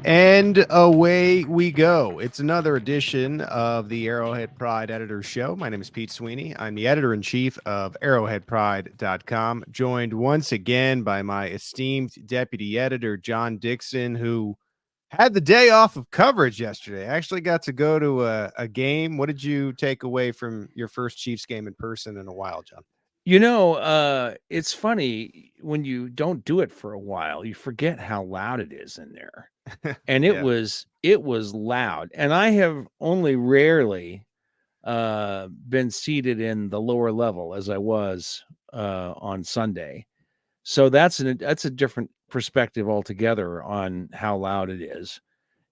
And away we go. It's another edition of the Arrowhead Pride Editor's Show. My name is Pete Sweeney. I'm the editor-in-chief of arrowheadpride.com, joined once again by my esteemed deputy editor, John Dixon, who had the day off of coverage yesterday. I actually got to go to a game. What did you take away from your first Chiefs game in person in a while, John? You know, it's funny when you don't do it for a while, you forget how loud it is in there. And it was loud. And I have only rarely been seated in the lower level as I was on Sunday. So that's a different perspective altogether on how loud it is.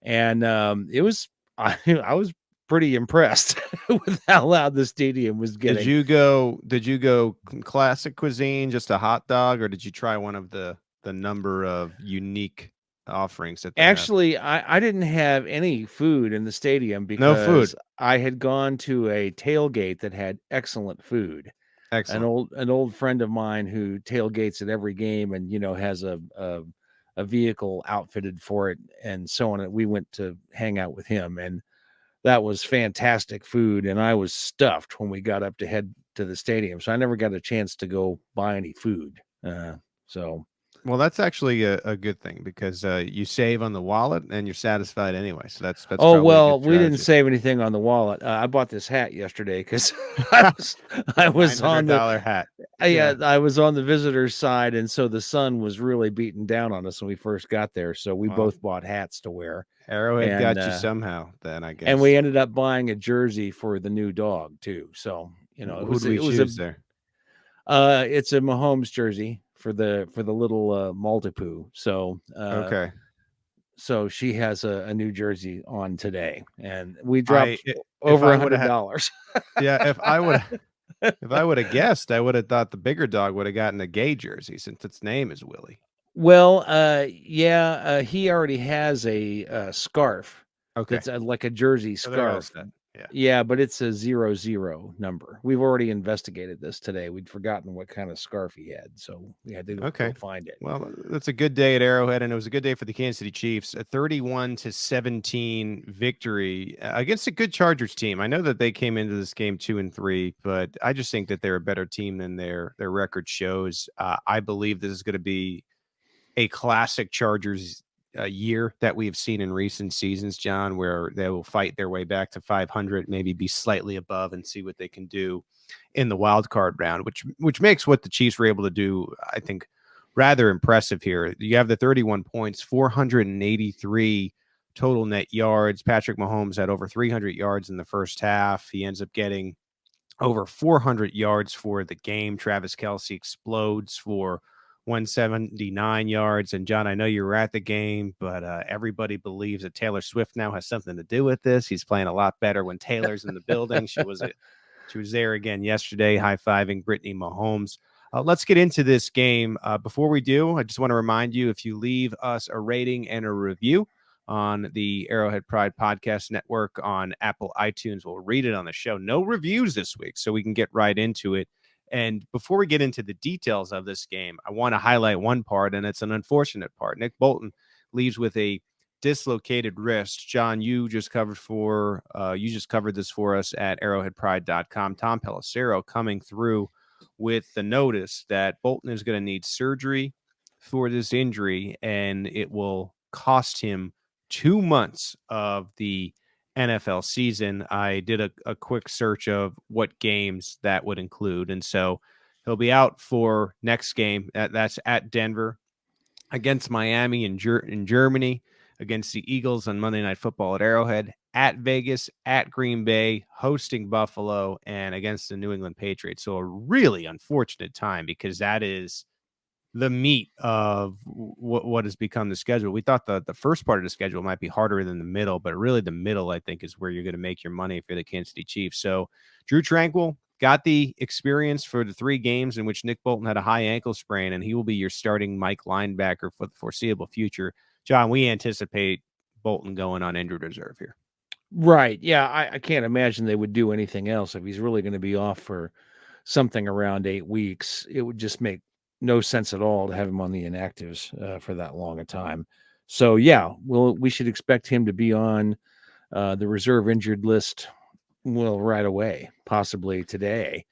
And it was I was pretty impressed with how loud the stadium was getting. Did you go classic cuisine, just a hot dog, or did you try one of the number of unique offerings that they Actually have? I didn't have any food in the stadium because no food. I had gone to a tailgate that had excellent food. Excellent. An old friend of mine who tailgates at every game and has a vehicle outfitted for it and so on. We went to hang out with him, and that was fantastic food, and I was stuffed when we got up to head to the stadium. So I never got a chance to go buy any food. Well, that's actually a good thing because you save on the wallet and you're satisfied anyway. So that's oh well, we didn't save anything on the wallet. I bought this hat yesterday because I was on the hat. I was on the visitor's side, and so the sun was really beating down on us when we first got there. So we both bought hats to wear. Arrowhead got you somehow, then I guess. And we ended up buying a jersey for the new dog too. So who did we choose there? It's a Mahomes jersey for the little Maltipoo. So okay. So she has a new jersey on today, and we dropped over $100. Yeah, if I would have guessed, I would have thought the bigger dog would have gotten a gay jersey since its name is Willie. Well, he already has a scarf. Okay, that's like a jersey scarf. Yeah, but it's a 00 number. We've already investigated this today. We'd forgotten what kind of scarf he had, so we had to go find it. Well, that's a good day at Arrowhead, and it was a good day for the Kansas City Chiefs. A 31-17 victory against a good Chargers team. I know that they came into this game 2-3, but I just think that they're a better team than their record shows. I believe this is going to be a classic Chargers year that we've seen in recent seasons, John, where they will fight their way back to 500, maybe be slightly above and see what they can do in the wild card round, which makes what the Chiefs were able to do, I think, rather impressive here. You have the 31 points, 483 total net yards. Patrick Mahomes had over 300 yards in the first half. He ends up getting over 400 yards for the game. Travis Kelce explodes for 179 yards. And John, I know you were at the game, but everybody believes that Taylor Swift now has something to do with this. He's playing a lot better when Taylor's in the building. She was there again yesterday, high-fiving Brittany Mahomes. Let's get into this game. Before we do, I just want to remind you, if you leave us a rating and a review on the Arrowhead Pride Podcast Network on Apple iTunes, we'll read it on the show. No reviews this week, so we can get right into it. And before we get into the details of this game, I want to highlight one part, and it's an unfortunate part. Nick Bolton leaves with a dislocated wrist. John, you just covered this for us at arrowheadpride.com. Tom Pelissero coming through with the notice that Bolton is going to need surgery for this injury, and it will cost him 2 months of the NFL season. I did a quick search of what games that would include, and so he'll be out for next game. That's at Denver, against Miami in Germany, against the Eagles on Monday Night Football at Arrowhead, at Vegas, at Green Bay, hosting Buffalo, and against the New England Patriots. So a really unfortunate time, because that is the meat of what has become the schedule. We thought the first part of the schedule might be harder than the middle, but really the middle, I think, is where you're going to make your money for the Kansas City Chiefs. So Drew Tranquill got the experience for the 3 games in which Nick Bolton had a high ankle sprain, and he will be your starting Mike linebacker for the foreseeable future. John, we anticipate Bolton going on injured reserve here. Right. Yeah. I can't imagine they would do anything else if he's really going to be off for something around 8 weeks. It would just make no sense at all to have him on the inactives for that long a time. So yeah, we should expect him to be on the reserve injured list. Well, right away, possibly today.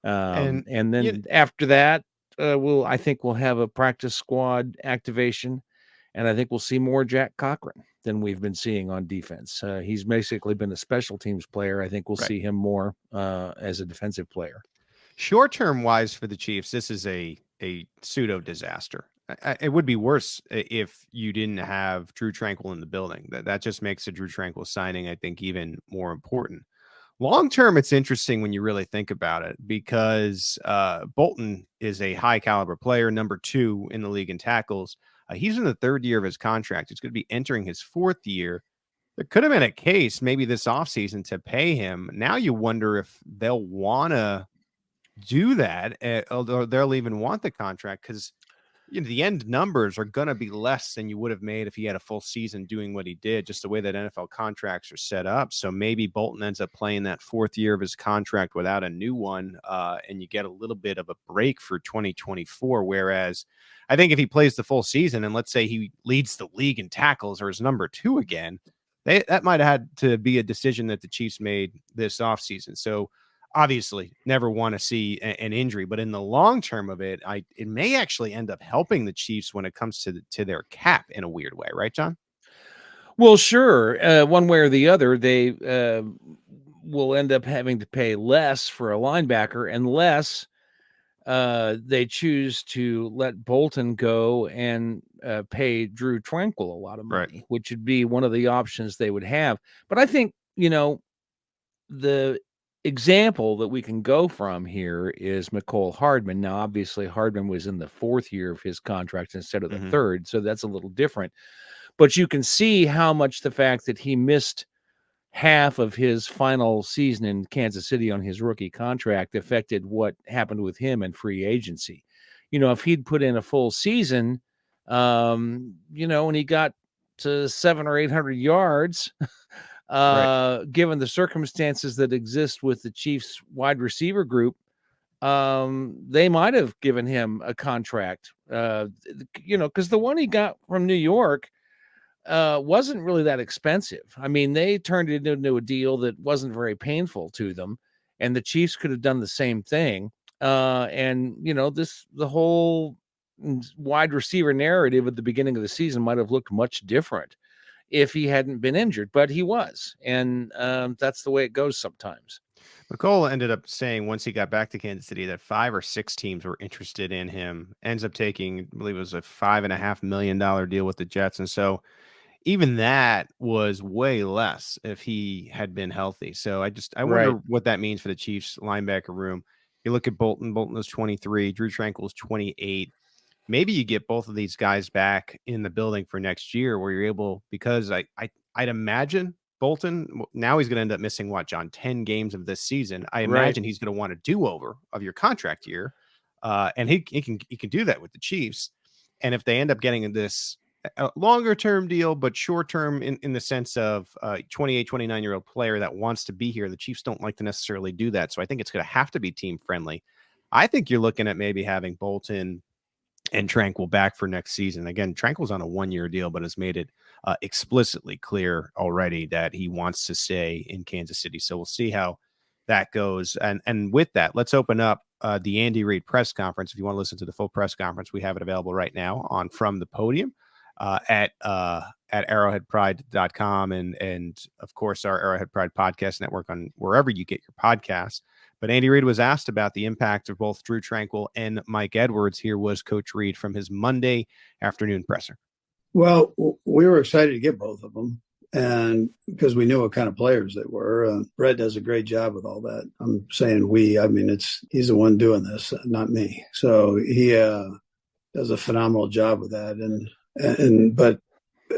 And And you then after that, I think we'll have a practice squad activation, and I think we'll see more Jack Cochran than we've been seeing on defense. He's basically been a special teams player. I think we'll right. see him more as a defensive player. Short term wise for the Chiefs, this is a pseudo disaster. It would be worse if you didn't have Drew Tranquil in the building. That just makes the Drew Tranquil signing, I think, even more important. Long term, it's interesting when you really think about it because Bolton is a high caliber player, number 2 in the league in tackles. He's in the 3rd year of his contract. He's going to be entering his 4th year. There could have been a case maybe this offseason to pay him. Now you wonder if they'll want to do that, although they'll even want the contract because the end numbers are going to be less than you would have made if he had a full season doing what he did, just the way that NFL contracts are set up. So maybe Bolton ends up playing that 4th year of his contract without a new one, and you get a little bit of a break for 2024. Whereas I think if he plays the full season and let's say he leads the league in tackles or is number 2 again, that might have had to be a decision that the Chiefs made this offseason. So obviously never want to see an injury, but in the long term of it, it may actually end up helping the Chiefs when it comes to their cap in a weird way, right, John? Well, sure. One way or the other, they will end up having to pay less for a linebacker unless they choose to let Bolton go and pay Drew Tranquil a lot of money, Right. which would be one of the options they would have. But I think, the example that we can go from here is McCole Hardman. Now, obviously, Hardman was in the 4th year of his contract instead of the 3rd, so that's a little different. But you can see how much the fact that he missed half of his final season in Kansas City on his rookie contract affected what happened with him in free agency. If he'd put in a full season, and he got to 700 or 800 yards, Right. given the circumstances that exist with the Chiefs wide receiver group, they might have given him a contract, because the one he got from New York wasn't really that expensive. I mean, they turned it into a deal that wasn't very painful to them, and the Chiefs could have done the same thing. And the whole wide receiver narrative at the beginning of the season might have looked much different if he hadn't been injured, but he was, and that's the way it goes sometimes. McCole ended up saying once he got back to Kansas City that 5 or 6 teams were interested in him. Ends up taking, I believe it was a $5.5 million deal with the Jets, and so even that was way less if he had been healthy. So I wonder Right. what that means for the Chiefs linebacker room. You look at Bolton. Bolton is 23. Drew Tranquil is 28. Maybe you get both of these guys back in the building for next year where you're able, because I'd imagine Bolton now he's going to end up missing what, John, 10 games of this season. I Right. imagine he's going to want a do-over of your contract year. And he can do that with the Chiefs. And if they end up getting this a longer term deal, but short term in the sense of 28, 29-year-old player that wants to be here, the Chiefs don't like to necessarily do that. So I think it's going to have to be team friendly. I think you're looking at maybe having Bolton and Tranquil back for next season. Again, Tranquil's on a 1-year deal, but has made it explicitly clear already that he wants to stay in Kansas City. So we'll see how that goes. And with that, let's open up the Andy Reid press conference. If you want to listen to the full press conference, we have it available right now on From the Podium at arrowheadpride.com and of course our Arrowhead Pride Podcast Network on wherever you get your podcasts. But Andy Reid was asked about the impact of both Drew Tranquil and Mike Edwards. Here was Coach Reid from his Monday afternoon presser. Well, we were excited to get both of them, and because we knew what kind of players they were. Brett does a great job with all that. I'm saying we. I mean, he's the one doing this, not me. So he does a phenomenal job with that. But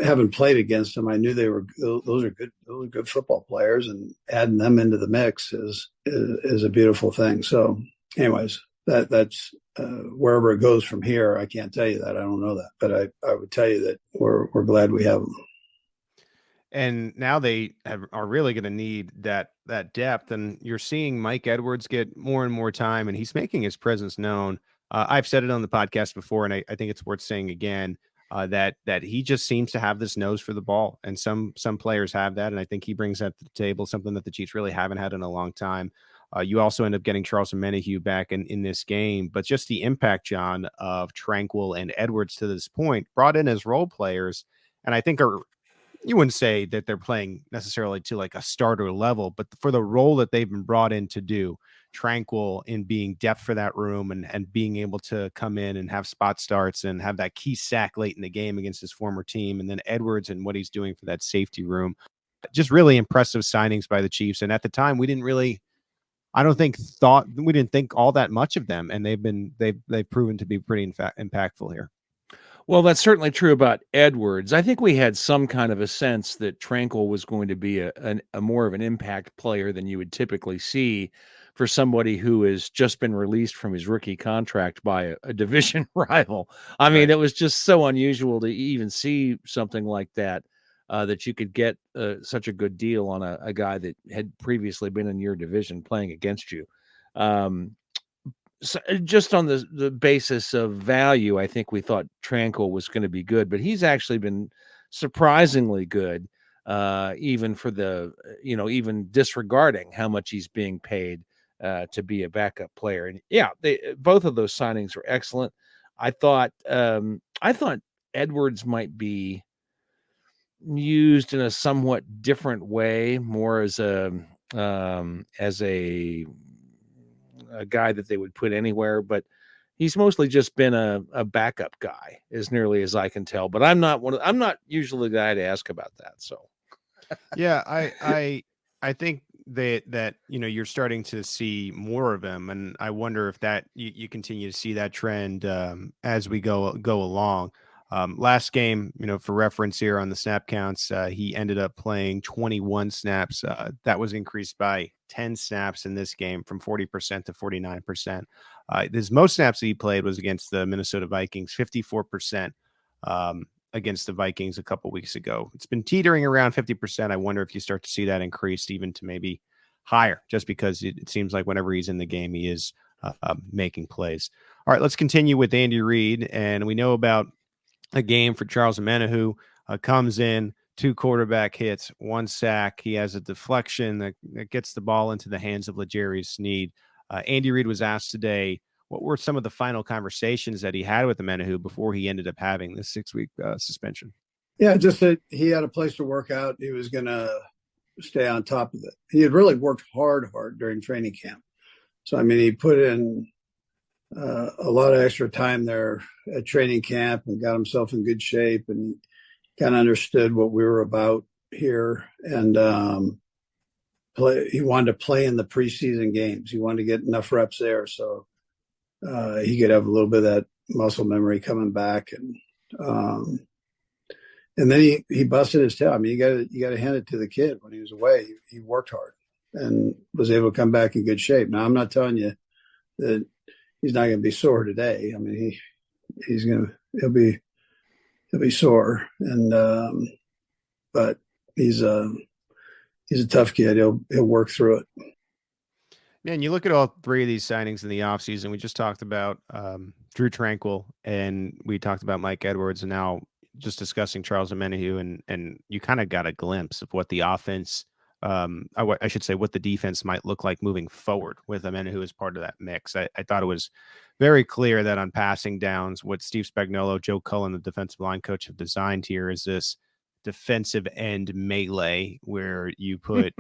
having played against them, I knew those are good football players, and adding them into the mix is a beautiful thing. So, anyways, that's wherever it goes from here, I can't tell you that. I don't know that, but I would tell you that we're glad we have them. And now they are really going to need that depth. And you're seeing Mike Edwards get more and more time, and he's making his presence known. I've said it on the podcast before, and I think it's worth saying again that he just seems to have this nose for the ball, and some players have that, and I think he brings that to the table, something that the Chiefs really haven't had in a long time. You also end up getting Charles Omenihu back in this game, but just the impact, John, of Tranquil and Edwards to this point, brought in as role players, and I think you wouldn't say that they're playing necessarily to like a starter level, but for the role that they've been brought in to do, Tranquil in being depth for that room and being able to come in and have spot starts and have that key sack late in the game against his former team. And then Edwards and what he's doing for that safety room, just really impressive signings by the Chiefs. And at the time we didn't think all that much of them. And they've proven to be pretty impactful here. Well, that's certainly true about Edwards. I think we had some kind of a sense that Tranquil was going to be a more of an impact player than you would typically see for somebody who has just been released from his rookie contract by a division rival. I mean, it was just so unusual to even see something like that, that you could get such a good deal on a guy that had previously been in your division playing against you. So just on the basis of value, I think we thought Tranquil was going to be good, but he's actually been surprisingly good, even for even disregarding how much he's being paid to be a backup player. And yeah, both of those signings were excellent. I thought Edwards might be used in a somewhat different way, more as a guy that they would put anywhere, but he's mostly just been a backup guy, as nearly as I can tell. But I'm not usually the guy to ask about that. So yeah, I think that you're starting to see more of him, and I wonder if that you continue to see that trend as we go along. Last game, for reference here on the snap counts, he ended up playing 21 snaps. That was increased by 10 snaps in this game from 40% to 49%. His most snaps that he played was against the Minnesota Vikings, 54% against the Vikings a couple weeks ago. It's been teetering around 50%. I wonder if you start to see that increased even to maybe higher, just because it seems like whenever he's in the game, he is making plays. All right, let's continue with Andy Reid. And we know about a game for Charles Omenihu, comes in, 2 quarterback hits, 1 sack. He has a deflection that gets the ball into the hands of L'Jarius Sneed. Andy Reid was asked today, what were some of the final conversations that he had with Omenihu before he ended up having this 6-week suspension? Yeah, just that he had a place to work out. He was going to stay on top of it. He had really worked hard during training camp. So, I mean, he put in a lot of extra time there at training camp and got himself in good shape and kind of understood what we were about here. And he wanted to play in the preseason games. He wanted to get enough reps there so he could have a little bit of that muscle memory coming back. And then he busted his tail. I mean, you got to hand it to the kid. When he was away, he worked hard and was able to come back in good shape. Now, I'm not telling you that he's not going to be sore today. I mean, he'll be sore, and but he's a tough kid. He'll work through it. Man, you look at all 3 of these signings in the offseason. We just talked about Drew Tranquil, and we talked about Mike Edwards, and now just discussing Charles Omenihu, and you kind of got a glimpse of what the offense, I should say, what the defense might look like moving forward with Omenihu as part of that mix. I thought it was very clear that on passing downs, what Steve Spagnuolo, Joe Cullen, the defensive line coach, have designed here is this defensive end melee where you put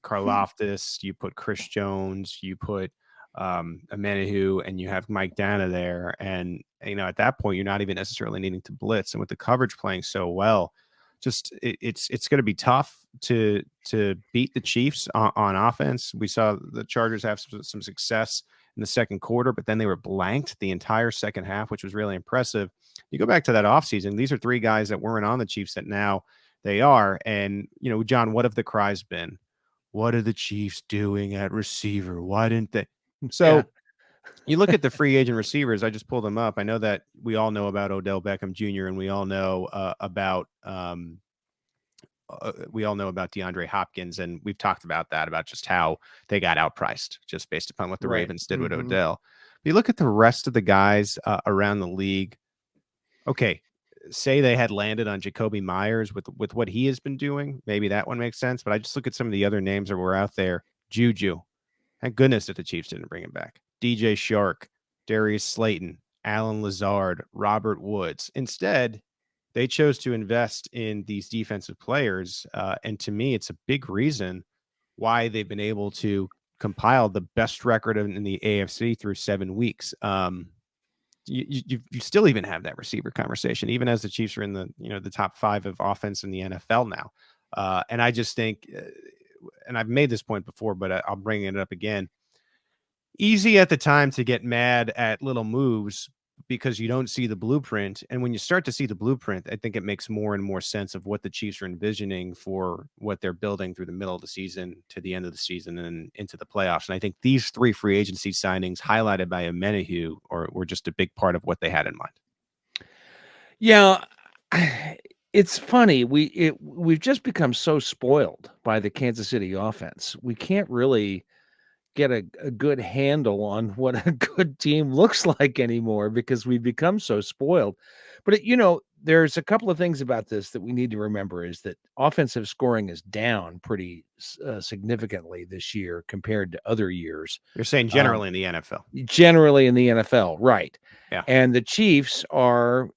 Karlaftis, you put Chris Jones, you put Omenihu, and you have Mike Dana there. And, at that point, you're not even necessarily needing to blitz. And with the coverage playing so well, just it's going to be tough to beat the Chiefs on offense. We saw the Chargers have some success in the second quarter, but then they were blanked the entire second half, which was really impressive. You go back to that offseason, these are 3 guys that weren't on the Chiefs that now they are. And, John, what have the cries been? What are the Chiefs doing at receiver? Why didn't they? So you look at the free agent receivers. I just pulled them up. I know that we all know about Odell Beckham Jr. and we all know about we all know about DeAndre Hopkins, and we've talked about that, about just how they got outpriced just based upon what the Right. Ravens did with Odell. If you look at the rest of the guys around the league, okay, say they had landed on Jacoby Myers with what he has been doing, maybe that one makes sense. But I just look at some of the other names that were out there. Juju, thank goodness that the Chiefs didn't bring him back. DJ Shark, Darius Slayton, Alan Lazard, Robert Woods. Instead, they chose to invest in these defensive players. And to me, it's a big reason why they've been able to compile the best record in the AFC through 7 weeks. You still even have that receiver conversation, even as the Chiefs are in the top 5 of offense in the NFL now. And I just think, and I've made this point before, but I'll bring it up again. Easy at the time to get mad at little moves because you don't see the blueprint. And when you start to see the blueprint, I think it makes more and more sense of what the Chiefs are envisioning for what they're building through the middle of the season to the end of the season and into the playoffs. And I think these 3 free agency signings highlighted by Amenahu were just a big part of what they had in mind. Yeah, it's funny. We've just become so spoiled by the Kansas City offense. We can't really get a good handle on what a good team looks like anymore because we've become so spoiled. But there's a couple of things about this that we need to remember is that offensive scoring is down pretty significantly this year compared to other years. You're saying generally in the NFL. Generally in the NFL, right. Yeah. And the Chiefs are,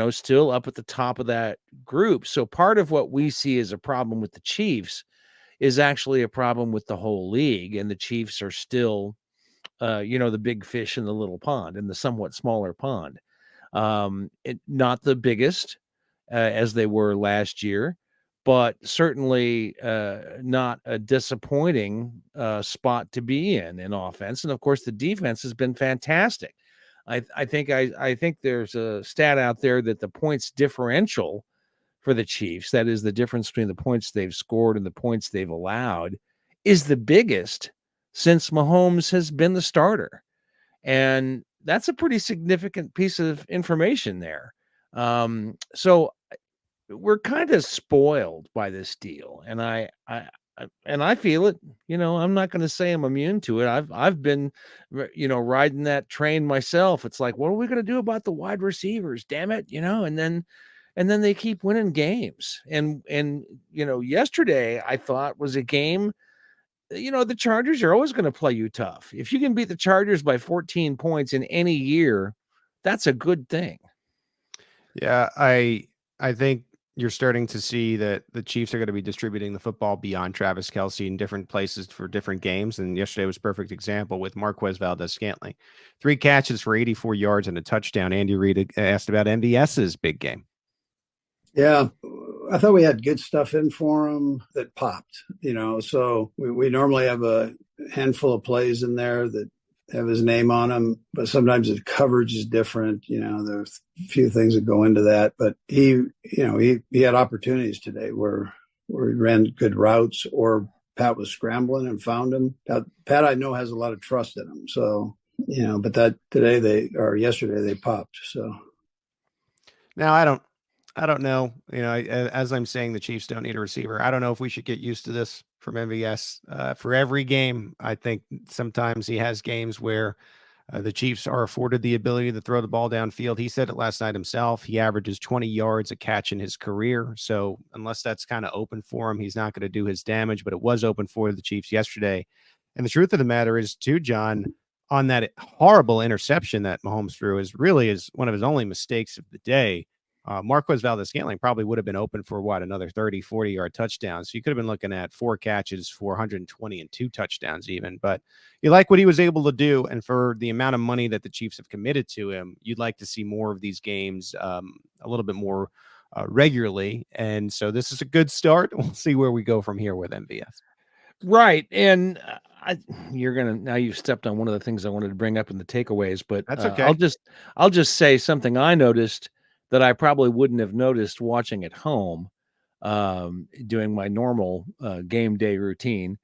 still up at the top of that group. So part of what we see as a problem with the Chiefs is actually a problem with the whole league. And the Chiefs are still, the big fish in the little pond, in the somewhat smaller pond. Not the biggest as they were last year, but certainly not a disappointing spot to be in offense. And of course, the defense has been fantastic. I think there's a stat out there that the points differential for the Chiefs, that is the difference between the points they've scored and the points they've allowed, is the biggest since Mahomes has been the starter. And that's a pretty significant piece of information there. So we're kind of spoiled by this deal. And I feel it. I'm not going to say I'm immune to it. I've been, riding that train myself. It's like, what are we going to do about the wide receivers? Damn it, and then they keep winning games. And yesterday I thought was a game. The Chargers are always going to play you tough. If you can beat the Chargers by 14 points in any year, that's a good thing. Yeah, I think you're starting to see that the Chiefs are going to be distributing the football beyond Travis Kelce in different places for different games. And yesterday was a perfect example with Marquez Valdez-Scantling. 3 catches for 84 yards and a touchdown. Andy Reid asked about MVS's big game. Yeah, I thought we had good stuff in for him that popped, so we normally have a handful of plays in there that have his name on them, but sometimes the coverage is different. There's a few things that go into that, but he had opportunities today where he ran good routes or Pat was scrambling and found him. Pat, I know, has a lot of trust in him. So, but yesterday they popped. So now I don't know, as I'm saying, the Chiefs don't need a receiver. I don't know if we should get used to this from MVS for every game. I think sometimes he has games where the Chiefs are afforded the ability to throw the ball downfield. He said it last night himself. He averages 20 yards a catch in his career. So unless that's kind of open for him, he's not going to do his damage, but it was open for the Chiefs yesterday. And the truth of the matter is too, John, on that horrible interception that Mahomes threw is one of his only mistakes of the day. Marquez Valdez-Scantling probably would have been open for another 30, 40-yard touchdown. So you could have been looking at 4 catches for 120 and 2 touchdowns even. But you like what he was able to do. And for the amount of money that the Chiefs have committed to him, you'd like to see more of these games a little bit more regularly. And so this is a good start. We'll see where we go from here with MVS. Right. And now you've stepped on one of the things I wanted to bring up in the takeaways, but that's okay. I'll just say something I noticed that I probably wouldn't have noticed watching at home, doing my normal game day routine.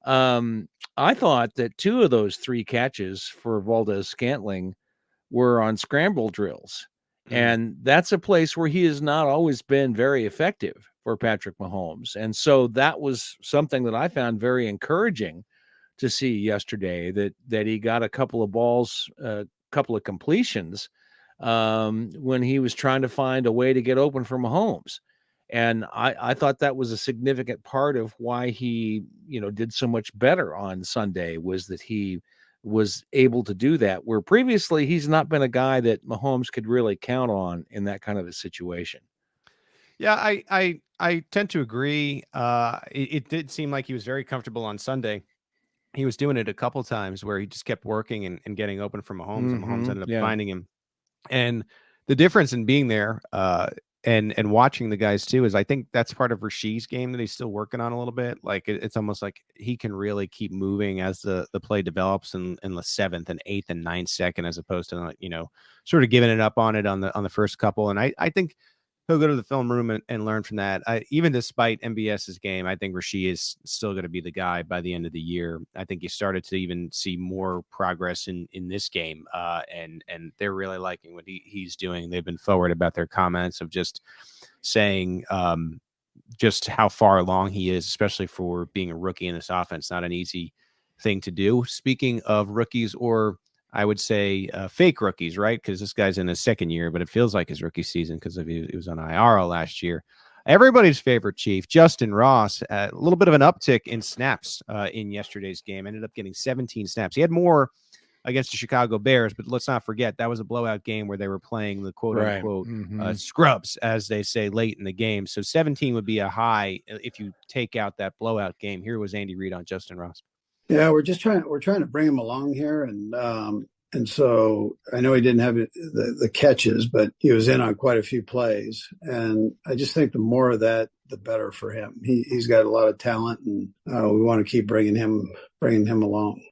I thought that 2 of those 3 catches for Valdez-Scantling were on scramble drills. And that's a place where he has not always been very effective for Patrick Mahomes. And so that was something that I found very encouraging to see yesterday, that he got a couple of balls, a couple of completions when he was trying to find a way to get open for Mahomes. And I thought that was a significant part of why he, did so much better on Sunday, was that he was able to do that, where previously he's not been a guy that Mahomes could really count on in that kind of a situation. Yeah, I tend to agree. It did seem like he was very comfortable on Sunday. He was doing it a couple times where he just kept working and getting open for Mahomes, and Mahomes ended up finding him. And the difference in being there and watching the guys too is I think that's part of Rasheed's game that he's still working on a little bit. Like it's almost like he can really keep moving as the play develops in the 7th and 8th and 9th second, as opposed to sort of giving it up on it on the first couple. And I think he'll go to the film room and learn from that. Even despite MBS's game, I think Rasheed is still going to be the guy by the end of the year. I think you started to even see more progress in this game, and they're really liking what he's doing. They've been forward about their comments of just saying just how far along he is, especially for being a rookie in this offense. Not an easy thing to do. Speaking of rookies, or I would say fake rookies, right? Because this guy's in his second year, but it feels like his rookie season because he was on IR last year. Everybody's favorite Chief, Justin Ross, a little bit of an uptick in snaps in yesterday's game. Ended up getting 17 snaps. He had more against the Chicago Bears, but let's not forget that was a blowout game where they were playing the quote-unquote scrubs, as they say, late in the game. So 17 would be a high if you take out that blowout game. Here was Andy Reid on Justin Ross. Yeah, we're trying to bring him along here, and so I know he didn't have the catches, but he was in on quite a few plays, and I just think the more of that, the better for him. He's got a lot of talent, and we want to keep bringing him along.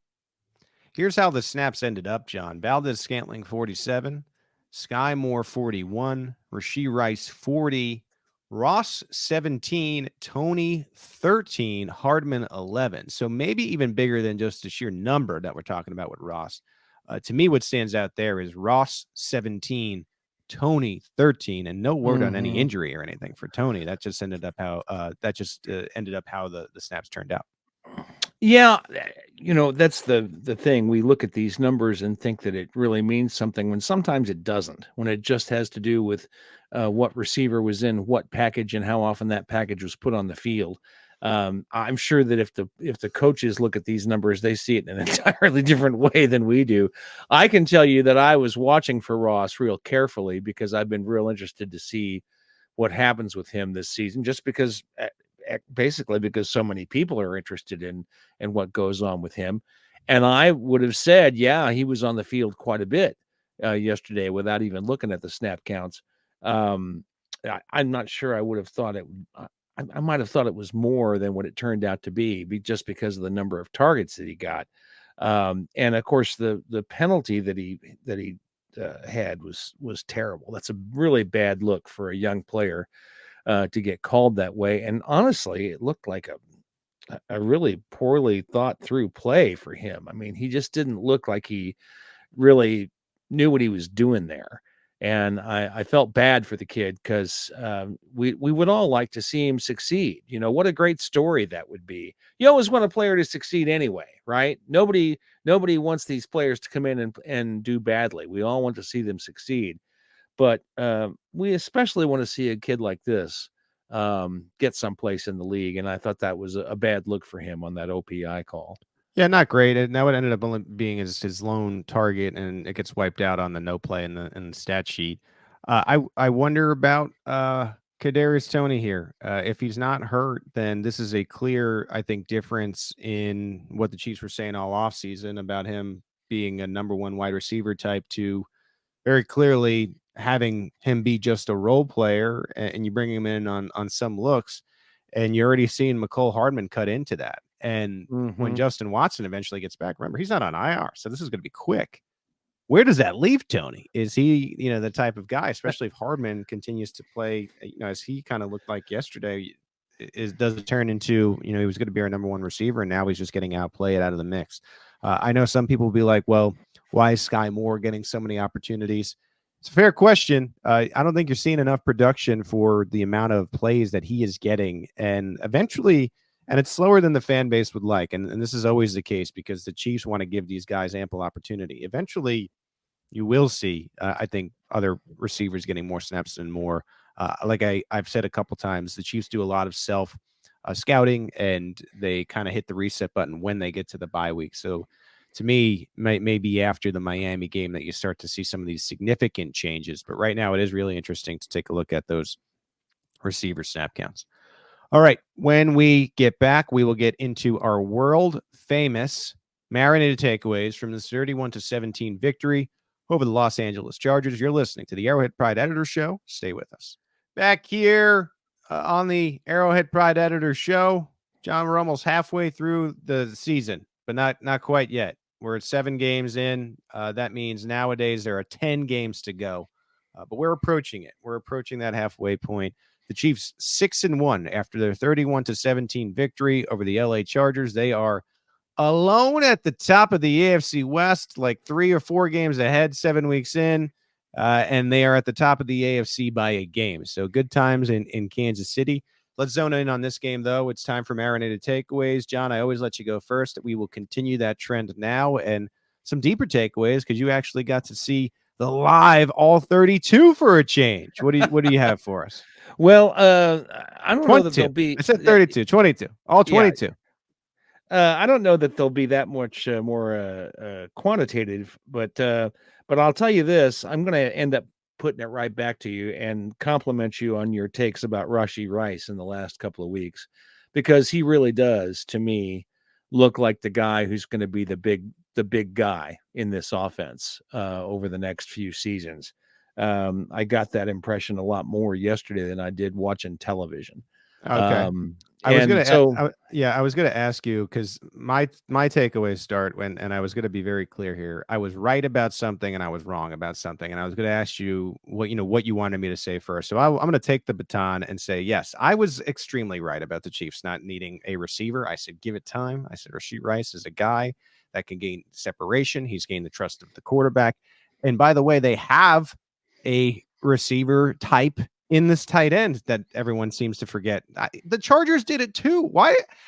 Here's how the snaps ended up, John. Valdez-Scantling 47, Sky Moore 41, Rashee Rice 40. Ross 17, Tony 13, Hardman 11. So maybe even bigger than just the sheer number that we're talking about with Ross. To me, what stands out there is Ross 17, Tony 13, and no word on any injury or anything for Tony. That just ended up how the snaps turned out. Yeah, that's the thing. We look at these numbers and think that it really means something when sometimes it doesn't, when it just has to do with what receiver was in what package and how often that package was put on the field. I'm sure that if the coaches look at these numbers, they see it in an entirely different way than we do. I can tell you that I was watching for Ross real carefully because I've been real interested to see what happens with him this season, just because basically because so many people are interested in what goes on with him. And I would have said, yeah, he was on the field quite a bit yesterday without even looking at the snap counts. I'm not sure I would have thought it. I might have thought it was more than what it turned out to be just because of the number of targets that he got. And of course the penalty that he had was terrible. That's a really bad look for a young player to get called that way. And honestly, it looked like a really poorly thought through play for him. I mean, he just didn't look like he really knew what he was doing there. And I felt bad for the kid because we would all like to see him succeed. What a great story that would be. You always want a player to succeed anyway, right? Nobody wants these players to come in and do badly. We all want to see them succeed. But we especially want to see a kid like this get someplace in the league. And I thought that was a bad look for him on that OPI call. Yeah, not great. And that would ended up only being his lone target, and it gets wiped out on the no play in the stat sheet. I wonder about Kadarius Toney here. If he's not hurt, then this is a clear, I think, difference in what the Chiefs were saying all offseason about him being a number one wide receiver type to very clearly having him be just a role player, and you bring him in on some looks, and you're already seeing McCole Hardman cut into that. And when Justin Watson eventually gets back, remember, he's not on IR, so this is going to be quick. Where does that leave Tony? Is he, the type of guy, especially if Hardman continues to play, as he kind of looked like yesterday, does it turn into, he was going to be our number one receiver, and now he's just getting outplayed out of the mix? I know some people will be like, well, why is Sky Moore getting so many opportunities? It's a fair question. I don't think you're seeing enough production for the amount of plays that he is getting. And eventually, and it's slower than the fan base would like. And this is always the case because the Chiefs want to give these guys ample opportunity. Eventually, you will see, I think, other receivers getting more snaps and more. Like I've said a couple times, the Chiefs do a lot of self scouting, and they kind of hit the reset button when they get to the bye week. So to me, maybe after the Miami game that you start to see some of these significant changes. But right now, it is really interesting to take a look at those receiver snap counts. All right. When we get back, we will get into our world famous marinated takeaways from this 31-17 victory over the Los Angeles Chargers. You're listening to the Arrowhead Pride Editor Show. Stay with us. Back here on the Arrowhead Pride Editor Show, John, we're almost halfway through the season, but not quite yet. We're at 7 games in. That means nowadays there are 10 games to go, but we're approaching it. We're approaching that halfway point. The Chiefs 6-1 after their 31-17 victory over the LA Chargers. They are alone at the top of the AFC West, like 3 or 4 games ahead, 7 weeks in, and they are at the top of the AFC by a game. So good times in Kansas City. Let's zone in on this game, though. It's time for marinated takeaways. John, I always let you go first. We will continue that trend now, and some deeper takeaways because you actually got to see the live all 32 for a change. What do you have for us? Well, I don't know that they'll be. I said 32, 22, all 22. I don't know that they'll be that much more quantitative, but I'll tell you this: I'm going to end up putting it right back to you and compliment you on your takes about Rashee Rice in the last couple of weeks, because he really does, to me, look like the guy who's going to be the big guy in this offense over the next few seasons. I got that impression a lot more yesterday than I did watching television. Okay. I was going to ask you, because my takeaways start and I was going to be very clear here. I was right about something and I was wrong about something, and I was going to ask you what you wanted me to say first. So I'm going to take the baton and say, yes, I was extremely right about the Chiefs not needing a receiver. I said, give it time. I said, Rashee Rice is a guy that can gain separation. He's gained the trust of the quarterback. And by the way, they have a receiver type in this tight end that everyone seems to forget. The Chargers did it too.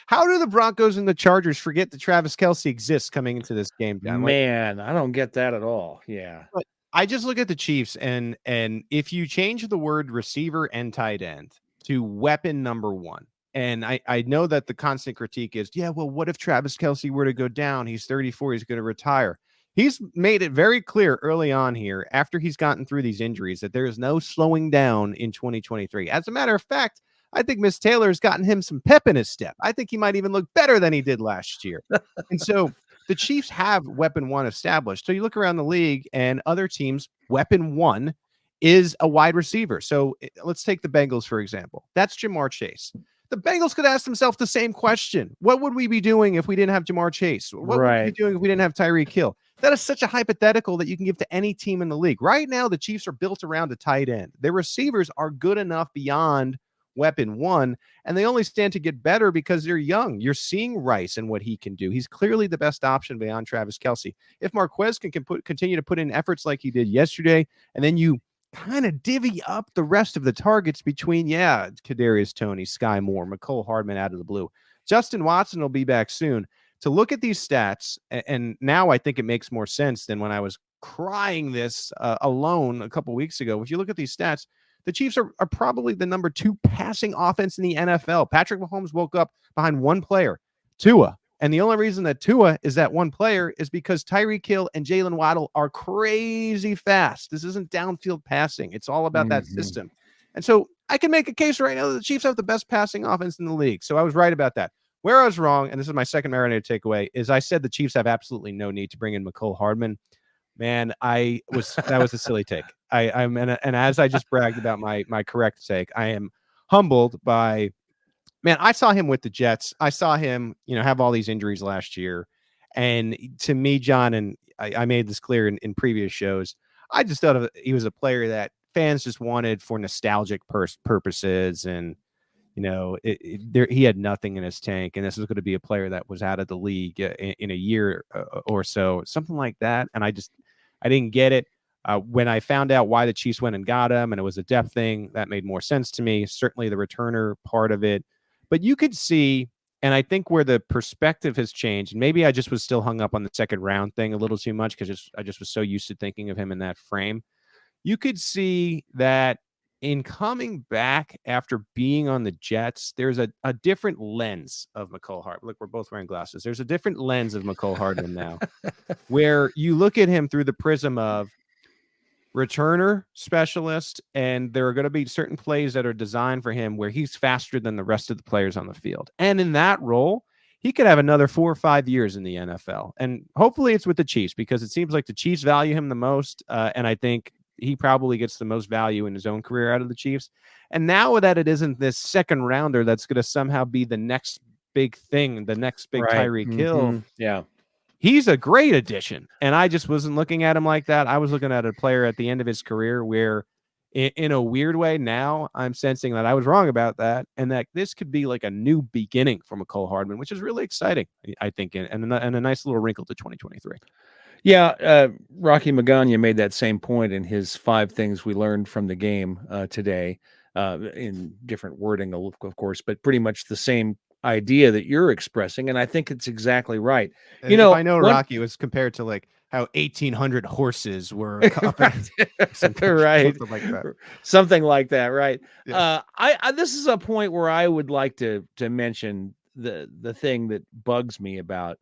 How do the Broncos and the Chargers forget that Travis Kelce exists coming into this game, John? Man, I don't get that at all. Yeah. But I just look at the Chiefs, and if you change the word receiver and tight end to weapon number one, and I know that the constant critique is, yeah, well, what if Travis Kelce were to go down? He's 34. He's going to retire. He's made it very clear early on here, after he's gotten through these injuries, that there is no slowing down in 2023. As a matter of fact, I think Miss Taylor has gotten him some pep in his step. I think he might even look better than he did last year. And so the Chiefs have weapon one established. So you look around the league and other teams, weapon one is a wide receiver. So let's take the Bengals, for example. That's Jamar Chase. The Bengals could ask themselves the same question. What would we be doing if we didn't have Jamar Chase? What would we be doing if we didn't have Tyreek Hill? That is such a hypothetical that you can give to any team in the league. Right now, the Chiefs are built around a tight end. Their receivers are good enough beyond weapon one, and they only stand to get better because they're young. You're seeing Rice and what he can do. He's clearly the best option beyond Travis Kelce. If Marquez can continue to put in efforts like he did yesterday, and then you kind of divvy up the rest of the targets between, Kadarius Toney, Sky Moore, McCole Hardman out of the blue. Justin Watson will be back soon. To look at these stats, and now I think it makes more sense than when I was crying this alone a couple weeks ago. If you look at these stats, the Chiefs are probably the number 2 passing offense in the NFL. Patrick Mahomes woke up behind one player, Tua. And the only reason that Tua is that one player is because Tyreek Hill and Jalen Waddle are crazy fast. This isn't downfield passing. It's all about that system. And so I can make a case right now that the Chiefs have the best passing offense in the league. So I was right about that. Where I was wrong, and this is my second marinated takeaway, is I said the Chiefs have absolutely no need to bring in McCole Hardman. Man, that was a silly take. And as I just bragged about my correct take, I am humbled by, man, I saw him with the Jets. I saw him, have all these injuries last year. And to me, John, and I made this clear in previous shows, I just thought he was a player that fans just wanted for nostalgic purposes. And, he had nothing in his tank. And this was going to be a player that was out of the league in a year or so, something like that. And I didn't get it. When I found out why the Chiefs went and got him, and it was a depth thing, that made more sense to me. Certainly the returner part of it. But you could see, and I think where the perspective has changed, and maybe I just was still hung up on the second round thing a little too much because I just was so used to thinking of him in that frame. You could see that in coming back after being on the Jets, there's a different lens of McCole Hardman. Look, we're both wearing glasses. There's a different lens of McCole Hardman now, where you look at him through the prism of returner specialist, and there are going to be certain plays that are designed for him where he's faster than the rest of the players on the field. And in that role, he could have another 4 or 5 years in the NFL. And hopefully it's with the Chiefs, because it seems like the Chiefs value him the most. And I think he probably gets the most value in his own career out of the Chiefs. And now that it isn't this second rounder that's going to somehow be the next big thing, the next big Tyreek Hill. Yeah. He's a great addition. And I just wasn't looking at him like that. I was looking at a player at the end of his career where in a weird way, now I'm sensing that I was wrong about that, and that this could be like a new beginning for McCole Hardman, which is really exciting, I think, and a nice little wrinkle to 2023. Yeah, Rocky Magana made that same point in his 5 things we learned from the game today, in different wording, of course, but pretty much the same idea that you're expressing, and I think it's exactly right. And if I know Rocky was compared to like how 1,800 horses were right. Something like that, right? Yeah. This is a point where I would like to mention the thing that bugs me about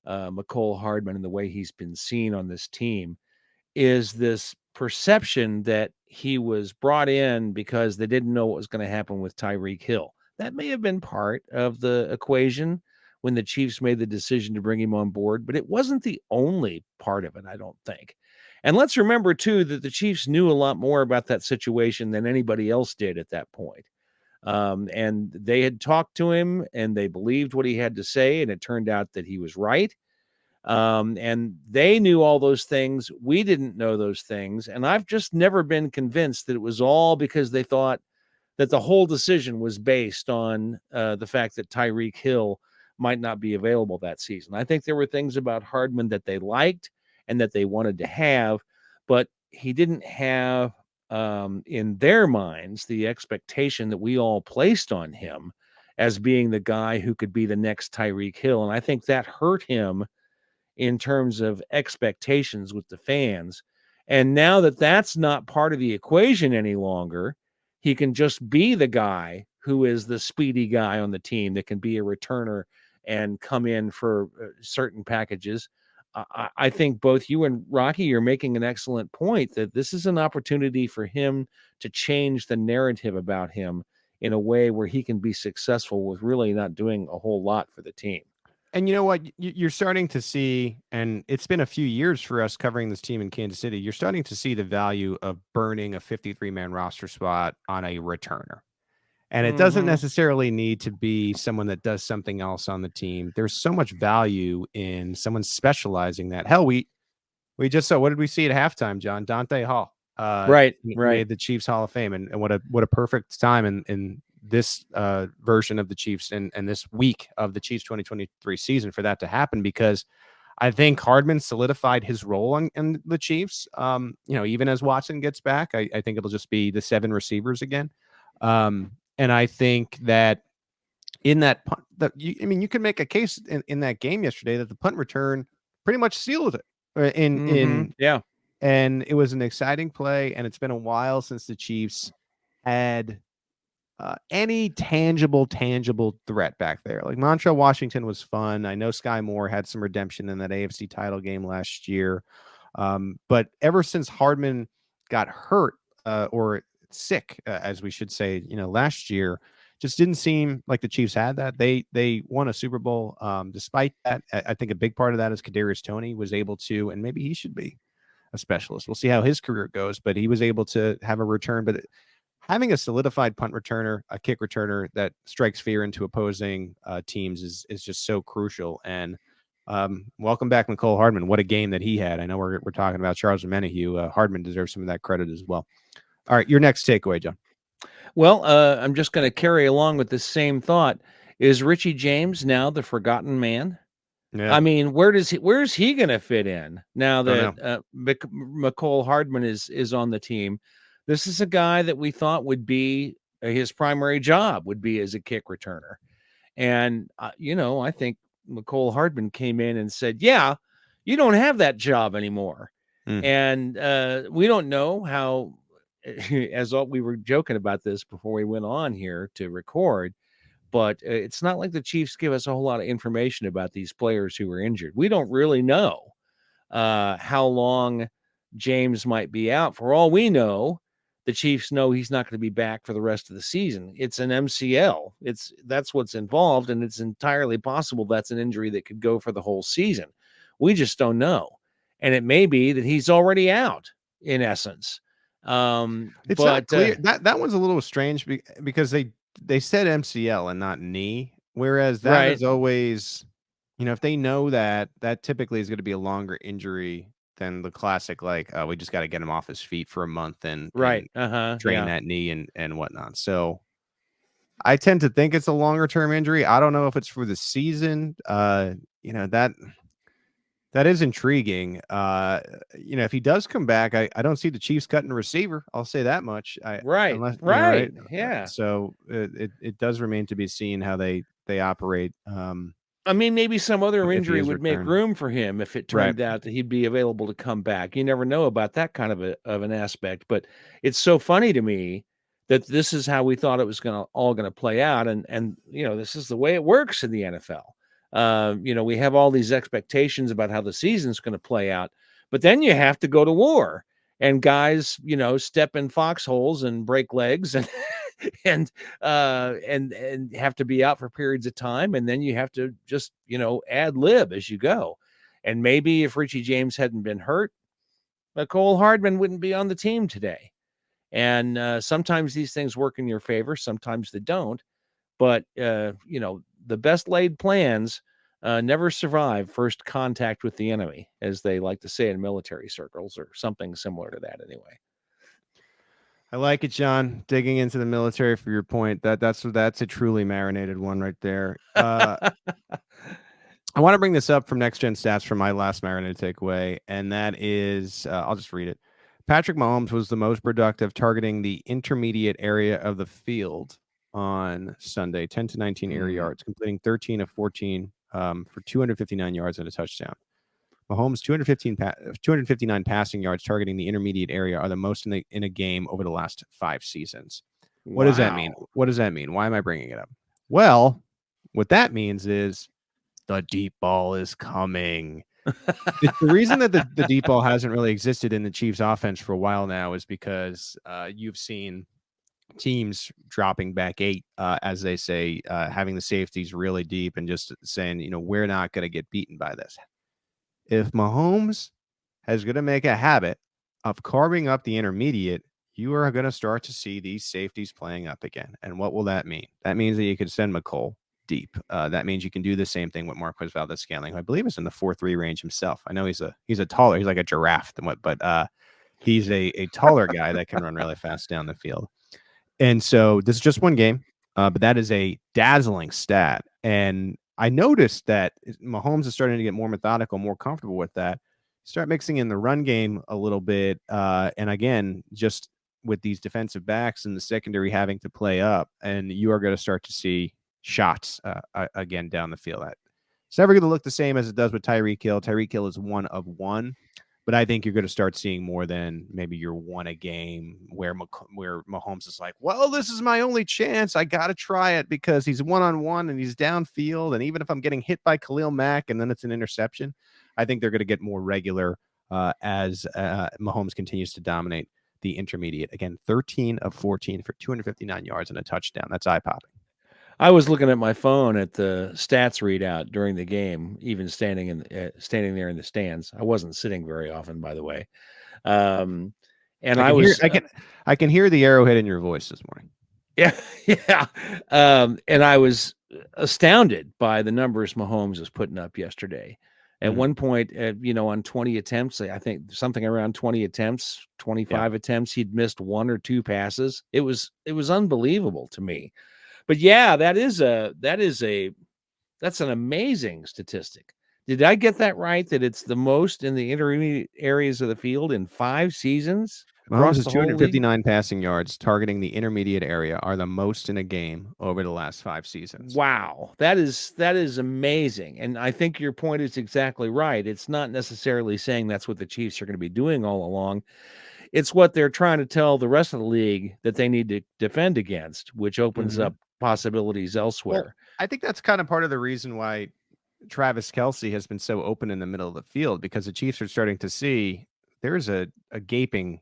McCole Hardman and the way he's been seen on this team is this perception that he was brought in because they didn't know what was going to happen with Tyreek Hill. That may have been part of the equation when the Chiefs made the decision to bring him on board, but it wasn't the only part of it, I don't think. And let's remember, too, that the Chiefs knew a lot more about that situation than anybody else did at that point. And they had talked to him and they believed what he had to say, and it turned out that he was right. And they knew all those things. We didn't know those things. And I've just never been convinced that it was all because they thought that the whole decision was based on the fact that Tyreek Hill might not be available that season. I think there were things about Hardman that they liked and that they wanted to have, but he didn't have in their minds the expectation that we all placed on him as being the guy who could be the next Tyreek Hill. And I think that hurt him in terms of expectations with the fans. And now that that's not part of the equation any longer, he can just be the guy who is the speedy guy on the team that can be a returner and come in for certain packages. I think both you and Rocky are making an excellent point that this is an opportunity for him to change the narrative about him in a way where he can be successful with really not doing a whole lot for the team. And you know what? You're starting to see, and it's been a few years for us covering this team in Kansas City, you're starting to see the value of burning a 53-man roster spot on a returner. And it doesn't necessarily need to be someone that does something else on the team. There's so much value in someone specializing that. Hell, we just saw, what did we see at halftime, John? Dante Hall. Right. Made the Chiefs Hall of Fame. And what a perfect time in this version of the Chiefs and this week of the Chiefs 2023 season for that to happen, because I think Hardman solidified his role in the Chiefs. Even as Watson gets back, I think it'll just be the 7 receivers again. And I think that in that punt, you can make a case in that game yesterday that the punt return pretty much sealed it. Yeah. And it was an exciting play, and it's been a while since the Chiefs had any tangible threat back there. Like Montrell Washington was fun. I know Sky Moore had some redemption in that AFC title game last year. But ever since Hardman got hurt or sick, as we should say, last year, just didn't seem like the Chiefs had that. They won a Super Bowl. Despite that, I think a big part of that is Kadarius Toney was able to, and maybe he should be a specialist. We'll see how his career goes, but he was able to have a return. But having a solidified punt returner, a kick returner that strikes fear into opposing teams is just so crucial. And welcome back, McCole Hardman. What a game that he had. I know we're talking about Charles Omenihu. Hardman deserves some of that credit as well. All right, your next takeaway, John. Well, I'm just going to carry along with the same thought. Is Richie James now the forgotten man? Yeah. I mean, where's he going to fit in now Don't that McCole Hardman is on the team? This is a guy that we thought would be his primary job would be as a kick returner. And, I think McCole Hardman came in and said, yeah, you don't have that job anymore. And we don't know how, we were joking about this before we went on here to record, but it's not like the Chiefs give us a whole lot of information about these players who were injured. We don't really know how long James might be out. For all we know, the Chiefs know he's not going to be back for the rest of the season. It's an MCL. That's what's involved, and it's entirely possible that's an injury that could go for the whole season. We just don't know. And it may be that he's already out, in essence. It's not clear. That one's a little strange because they said MCL and not knee, whereas that is always, if they know that typically is going to be a longer injury than the classic, like, we just got to get him off his feet for a month and train that knee and whatnot. So I tend to think it's a longer term injury. I don't know if it's for the season. That is intriguing. If he does come back, I don't see the Chiefs cutting a receiver. I'll say that much. Yeah. So it does remain to be seen how they operate. I mean, maybe some other injury would make room for him if it turned out that he'd be available to come back. You never know about that kind of an aspect. But it's so funny to me that this is how we thought it was all going to play out, and this is the way it works in the NFL. We have all these expectations about how the season's going to play out, but then you have to go to war, and guys, step in foxholes and break legs and have to be out for periods of time, and then you have to just ad lib as you go. And maybe if Richie James hadn't been hurt, McCole Hardman wouldn't be on the team today. And sometimes these things work in your favor, sometimes they don't. But the best laid plans never survive first contact with the enemy, as they like to say in military circles, or something similar to that anyway. I like it, John. Digging into the military for your point. That's a truly marinated one right there. I want to bring this up from Next Gen Stats from my last marinated takeaway, and that is, I'll just read it. Patrick Mahomes was the most productive targeting the intermediate area of the field on Sunday, 10 to 19 air yards, completing 13 of 14 for 259 yards and a touchdown. Mahomes' 259 passing yards targeting the intermediate area are the most in a game over the last 5 seasons. What does that mean? Why am I bringing it up? Well, what that means is the deep ball is coming. The reason that the deep ball hasn't really existed in the Chiefs offense for a while now is because you've seen teams dropping back 8, as they say, having the safeties really deep and just saying, we're not going to get beaten by this. If Mahomes is going to make a habit of carving up the intermediate, you are going to start to see these safeties playing up again. And what will that mean? That means that you could send McCole deep. That means you can do the same thing with Marquez Valdez-Scantling, who I believe is in the 4.3 range himself. I know he's taller, he's like a giraffe, but he's a taller guy that can run really fast down the field. And so this is just one game, but that is a dazzling stat. And I noticed that Mahomes is starting to get more methodical, more comfortable with that. Start mixing in the run game a little bit. And again, just with these defensive backs and the secondary having to play up, and you are going to start to see shots again down the field. It's never going to look the same as it does with Tyreek Hill. Tyreek Hill is 1 of 1. But I think you're going to start seeing more than maybe your 1 a game where Mahomes is like, well, this is my only chance. I got to try it because he's 1-on-1 and he's downfield. And even if I'm getting hit by Khalil Mack and then it's an interception, I think they're going to get more regular as Mahomes continues to dominate the intermediate. Again, 13 of 14 for 259 yards and a touchdown. That's eye-popping. I was looking at my phone at the stats readout during the game, even standing there in the stands. I wasn't sitting very often, by the way. And I can hear the arrowhead in your voice this morning. Yeah. And I was astounded by the numbers Mahomes was putting up yesterday. At one point, on 20 attempts, I think something around 20 attempts, 25 attempts, he'd missed 1 or 2 passes. It was unbelievable to me. But yeah, that's an amazing statistic Did I get that right? That it's the most in the intermediate areas of the field in 5 seasons Mahomes across has the whole league? 259 passing yards targeting the intermediate area, are the most in a game over the last 5 seasons. Wow, that is amazing, and I think your point is exactly right. It's not necessarily saying that's what the Chiefs are gonna be doing all along. It's what they're trying to tell the rest of the league that they need to defend against, which opens Mhm. up possibilities Well, elsewhere. I think that's kind of part of the reason why Travis Kelce has been so open in the middle of the field, because the Chiefs are starting to see there's a gaping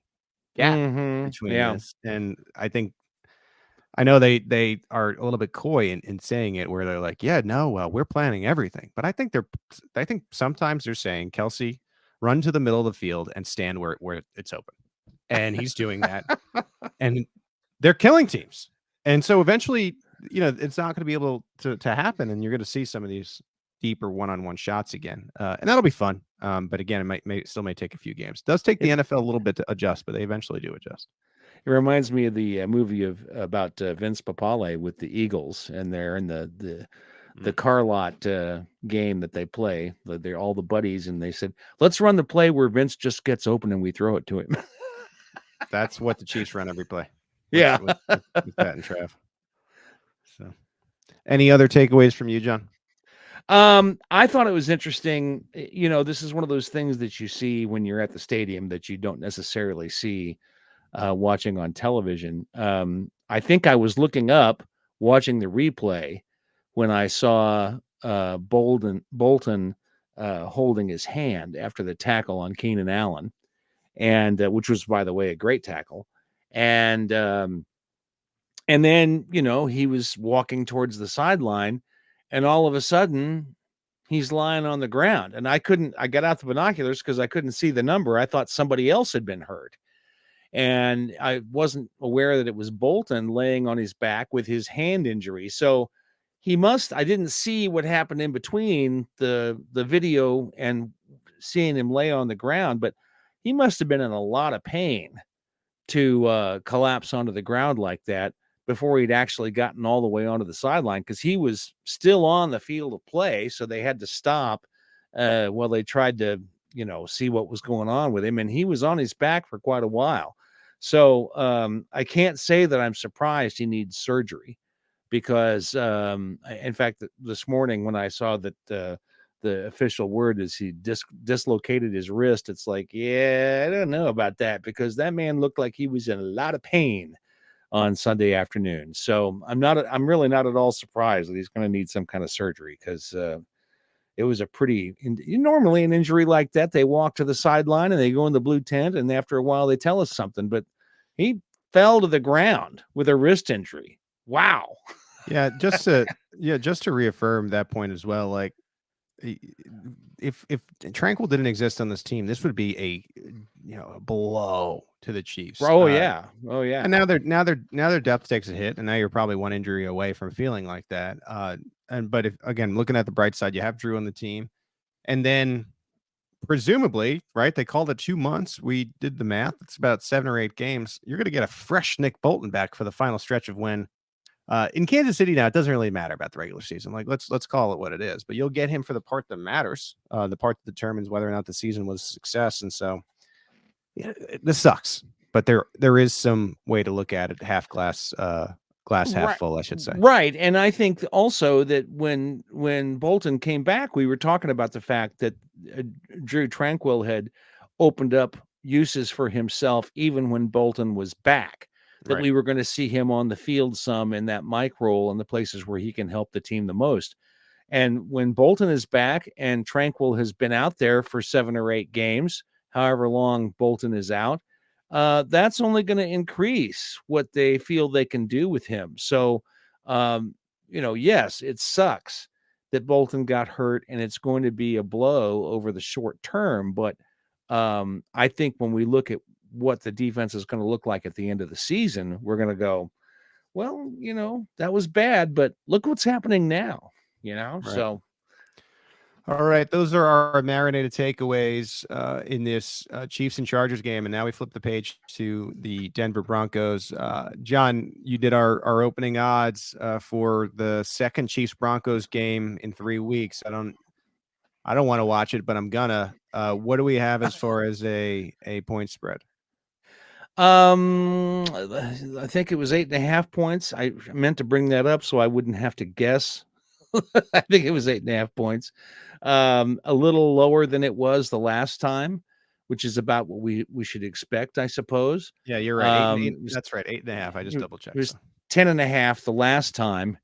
gap Mhm. between Yeah. this. And I know they are a little bit coy in saying it, where they're like, yeah, no, well, we're planning everything. But I think sometimes they're saying, Kelsey, run to the middle of the field and stand where it's open. And he's doing that. And they're killing teams. And so eventually, it's not going to be able to happen. And you're going to see some of these deeper one-on-one shots again. And that'll be fun. But again, it may take a few games. It does take the It NFL a little bit to adjust, but they eventually do adjust. it reminds me of the, movie about, Vince Papale with the Eagles, and they're in the car lot, game that they play. They're all the buddies, and they said, "Let's run the play where Vince just gets open and we throw it to him." That's what the Chiefs run every play. Yeah. With Pat and Trav. So, any other takeaways from you, John? I thought it was interesting. This is one of those things that you see when you're at the stadium that you don't necessarily see watching on television. I think I was looking up, watching the replay, when I saw Bolton holding his hand after the tackle on Keenan Allen, and which was, by the way, a great tackle. And then, he was walking towards the sideline, and all of a sudden, he's lying on the ground. And I got out the binoculars because I couldn't see the number. I thought somebody else had been hurt. And I wasn't aware that it was Bolton laying on his back with his hand injury. So I didn't see what happened in between the video and seeing him lay on the ground, but he must have been in a lot of pain to collapse onto the ground like that before he'd actually gotten all the way onto the sideline, because he was still on the field of play. So they had to stop while they tried to, see what was going on with him. And he was on his back for quite a while. So I can't say that I'm surprised he needs surgery, because in fact, this morning when I saw that the official word is he dislocated his wrist, it's like, yeah, I don't know about that, because that man looked like he was in a lot of pain on Sunday afternoon. So I'm really not at all surprised that he's going to need some kind of surgery, because it was normally an injury like that, they walk to the sideline and they go in the blue tent, and after a while they tell us something, but he fell to the ground with a wrist injury. Wow. Yeah, just to reaffirm that point as well. Like, if Tranquil didn't exist on this team, this would be a blow to the Chiefs. Oh yeah. Oh yeah. And now their depth takes a hit, and now you're probably one injury away from feeling like that. But if, again, looking at the bright side, you have Drew on the team, and then presumably, right? They called it 2 months. We did the math. It's about 7 or 8 games. You're going to get a fresh Nick Bolton back for the final stretch of when. In Kansas City now, it doesn't really matter about the regular season. Like, let's call it what it is. But you'll get him for the part that matters, the part that determines whether or not the season was a success. And so, yeah, this sucks. But there is some way to look at it, glass half full, I should say. Right. And I think also that when Bolton came back, we were talking about the fact that Drew Tranquil had opened up uses for himself even when Bolton was back. That we were going to see him on the field some in that mic role in the places where he can help the team the most. And when Bolton is back and Tranquil has been out there for 7 or 8 games, however long Bolton is out, that's only going to increase what they feel they can do with him. So, yes, it sucks that Bolton got hurt, and it's going to be a blow over the short term. But I think when we look at what the defense is going to look like at the end of the season, we're going to go, well, that was bad, but look what's happening now, Right. So. All right, those are our marinated takeaways in this Chiefs and Chargers game, and now we flip the page to the Denver Broncos. John, you did our opening odds for the second Chiefs Broncos game in 3 weeks. I don't want to watch it, but I'm gonna. What do we have as far as a point spread? I think it was 8.5 points. I meant to bring that up so I wouldn't have to guess. I think it was 8.5 points. A little lower than it was the last time, which is about what we should expect, I suppose. Yeah, you're right. It was, That's right. 8.5. I just double checked. It was 10.5 the last time.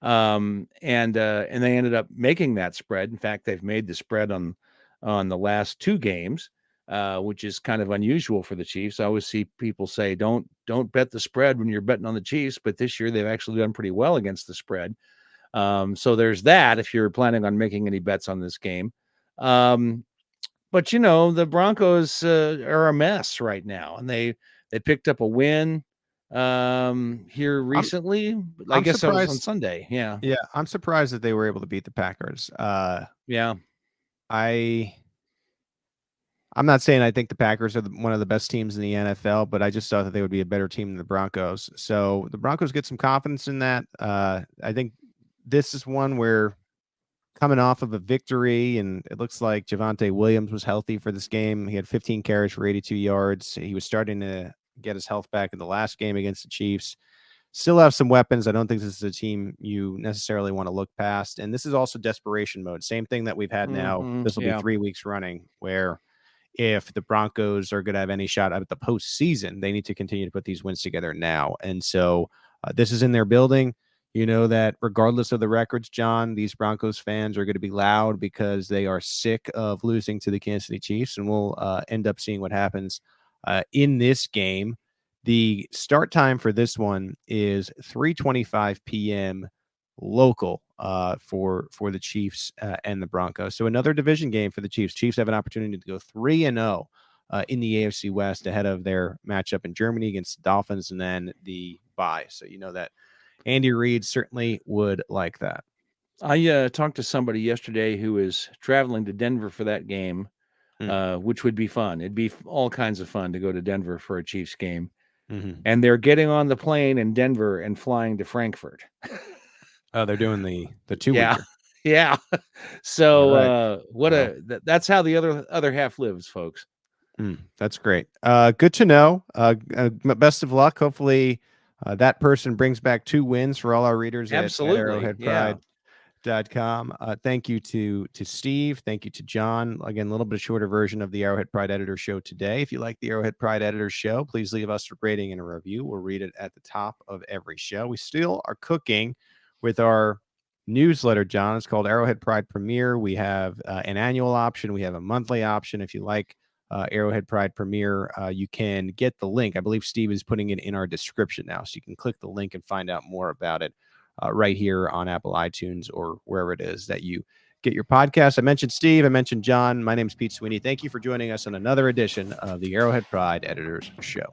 And they ended up making that spread. In fact, they've made the spread on the last 2 games, which is kind of unusual for the Chiefs. I always see people say, don't bet the spread when you're betting on the Chiefs, but this year they've actually done pretty well against the spread. So there's that if you're planning on making any bets on this game. But the Broncos are a mess right now, and they picked up a win here recently. I guess that was on Sunday. Yeah. I'm surprised that they were able to beat the Packers. Yeah. I'm not saying I think the Packers are one of the best teams in the NFL, but I just thought that they would be a better team than the Broncos. So the Broncos get some confidence in that. I think this is one where coming off of a victory, and it looks like Javonte Williams was healthy for this game. He had 15 carries for 82 yards. He was starting to get his health back in the last game against the Chiefs. Still have some weapons. I don't think this is a team you necessarily want to look past. And this is also desperation mode. Same thing that we've had now. This will be 3 weeks running, where if the Broncos are going to have any shot at the postseason, they need to continue to put these wins together now. And so this is in their building. You know that regardless of the records, John, these Broncos fans are going to be loud because they are sick of losing to the Kansas City Chiefs, and we'll end up seeing what happens in this game. The start time for this one is 3:25 p.m. local for the Chiefs and the Broncos. So another division game for the Chiefs. Chiefs have an opportunity to go 3-0 in the AFC West ahead of their matchup in Germany against the Dolphins and then the bye. So you know that Andy Reid certainly would like that. I talked to somebody yesterday who is traveling to Denver for that game, which would be fun. It'd be all kinds of fun to go to Denver for a Chiefs game. Mm-hmm. And they're getting on the plane in Denver and flying to Frankfurt. Oh, they're doing the 2-weeker. Yeah. So that's how the other half lives, folks. That's great. Good to know. Best of luck. Hopefully that person brings back 2 wins for all our readers at arrowheadpride.com. Thank you to Steve. Thank you to John. Again, a little bit shorter version of the Arrowhead Pride Editor Show today. If you like the Arrowhead Pride Editor Show, please leave us a rating and a review. We'll read it at the top of every show. We still are cooking with our newsletter, John. It's called Arrowhead Pride Premier. We have an annual option. We have a monthly option. If you like Arrowhead Pride Premier, you can get the link. I believe Steve is putting it in our description now, so you can click the link and find out more about it right here on Apple iTunes or wherever it is that you get your podcast. I mentioned Steve. I mentioned John. My name is Pete Sweeney. Thank you for joining us on another edition of the Arrowhead Pride Editors Show.